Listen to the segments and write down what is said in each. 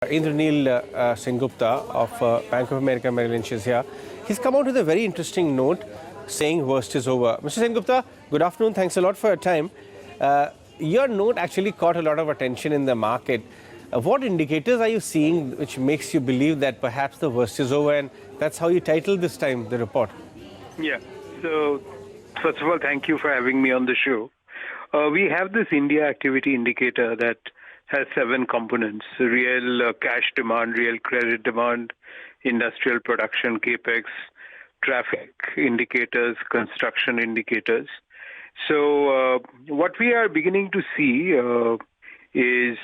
Indranil Gupta of Bank of America Merrill Lynch is here. He's come out with a very interesting note saying worst is over. Mr. Gupta, good afternoon. Thanks a lot for your time. Your note actually caught a lot of attention in the market. What indicators are you seeing which makes you believe that perhaps the worst is over, and that's how you titled this time the report? Yeah. So, first of all, thank you for having me on the show. We have this India activity indicator that has 7 components: real cash demand, real credit demand, industrial production, capex, traffic indicators, construction indicators. So what we are beginning to see is,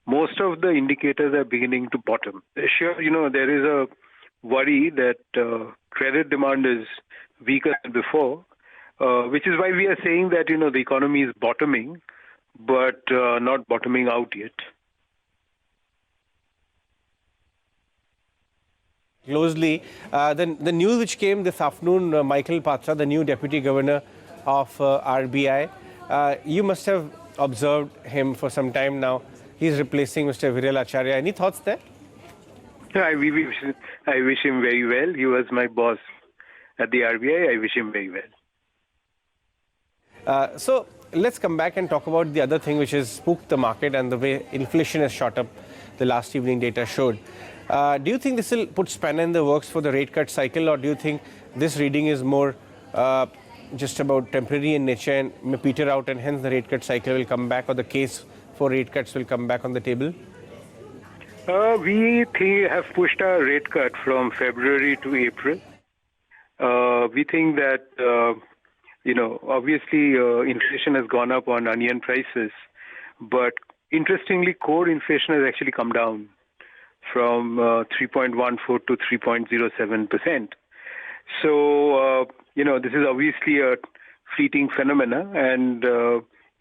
most of the indicators are beginning to bottom. Sure, there is a worry that credit demand is weaker than before, which is why we are saying that, the economy is bottoming, but not bottoming out yet. Closely, the news which came this afternoon, Michael Patra, the new Deputy Governor of RBI, you must have observed him for some time now. He's replacing Mr. Viral Acharya. Any thoughts there? I wish him very well. He was my boss at the RBI. I wish him very well. So let's come back and talk about the other thing which has spooked the market and the way inflation has shot up. The last evening data showed. Do you think this will put spanner in the works for the rate cut cycle, or do you think this reading is more just about temporary in nature and may peter out, and hence the rate cut cycle will come back, or the case for rate cuts will come back on the table? We have pushed our rate cut from February to April. We think that, obviously inflation has gone up on onion prices, but interestingly, core inflation has actually come down from 3.14 to 3.07%. So, this is obviously a fleeting phenomena, and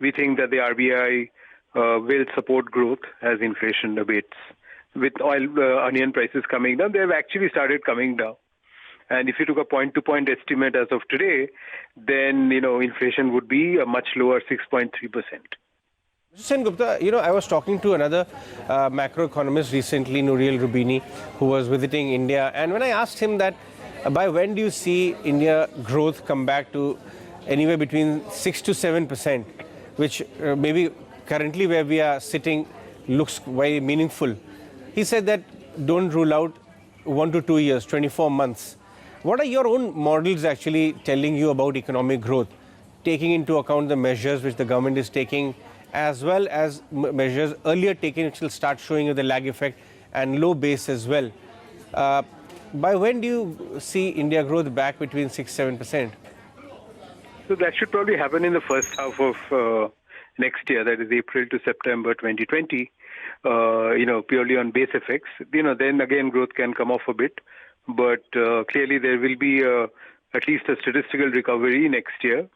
we think that the RBI will support growth as inflation abates. With onion prices coming down, they have actually started coming down. And if you took a point-to-point estimate as of today, then, inflation would be a much lower 6.3%. Mr. Gupta, I was talking to another macroeconomist recently, Nouriel Rubini, who was visiting India. And when I asked him that, by when do you see India growth come back to anywhere between 6 to 7%, which maybe currently where we are sitting looks very meaningful. He said that don't rule out 1 to 2 years, 24 months. What are your own models actually telling you about economic growth, taking into account the measures which the government is taking, as well as measures earlier taken which will start showing you the lag effect and low base as well? By when do you see India growth back between 6-7%? So that should probably happen in the first half of next year, that is April to September 2020, purely on base effects. Then again growth can come off a bit, but clearly there will be at least a statistical recovery next year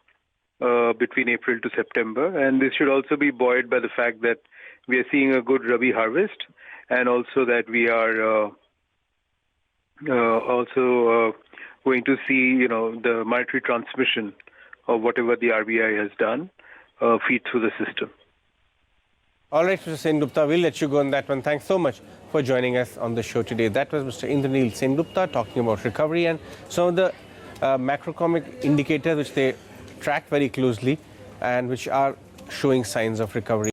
between April to September, and this should also be buoyed by the fact that we are seeing a good Rabi harvest, and also that we are also going to see, the monetary transmission of whatever the RBI has done feed through the system. All right, Mr. Gupta, we'll let you go on that one. Thanks so much for joining us on the show today. That was Mr. Indranil Gupta talking about recovery and some of the macroeconomic indicators which they track very closely and which are showing signs of recovery.